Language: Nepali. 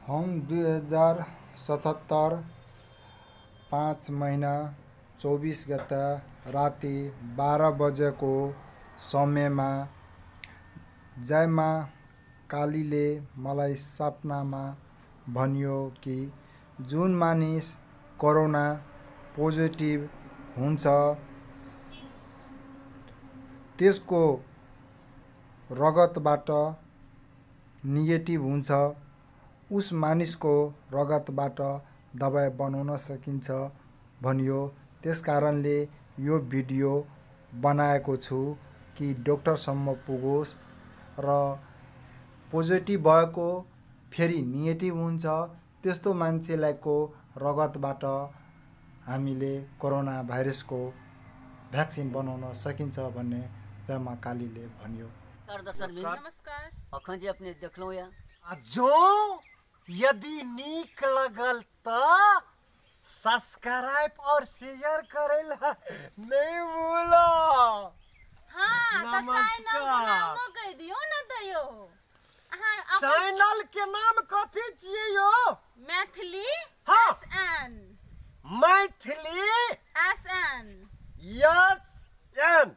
हम 2077 5 महिना 24 गते राति 12 बजेको समयमा जयमा कालीले मलाई सपनामा भन्यो कि जुन मानिस कोरोना पोजिटिभ हुन्छ त्यसको रगतबाट नेगेटिभ हुन्छ, उस मानिसको रगतबाट दबाई बनाउन सकिन्छ भन्यो। त्यसकारणले यो भिडियो बनाएको छु कि डाक्टरसम्म पुगोस् र पोजिटिभ भएको फेरि नेगेटिभ हुन्छ त्यस्तो मान्छेलाईको रगतबाट हामीले कोरोना भाइरसको भ्याक्सिन बनाउन सकिन्छ भन्ने जयमा कालीले भन्यो। नमस्कार। अखन जी अपने देखलो या जो यदि नीक लगल तो सब्सक्राइब और शेयर करेला नहीं भूलो। हाँ, तो चैनल के नाम कह दियो ना तो यो। चैनल के नाम कथी छियै यो? Maithili SN। Maithili SN। SN।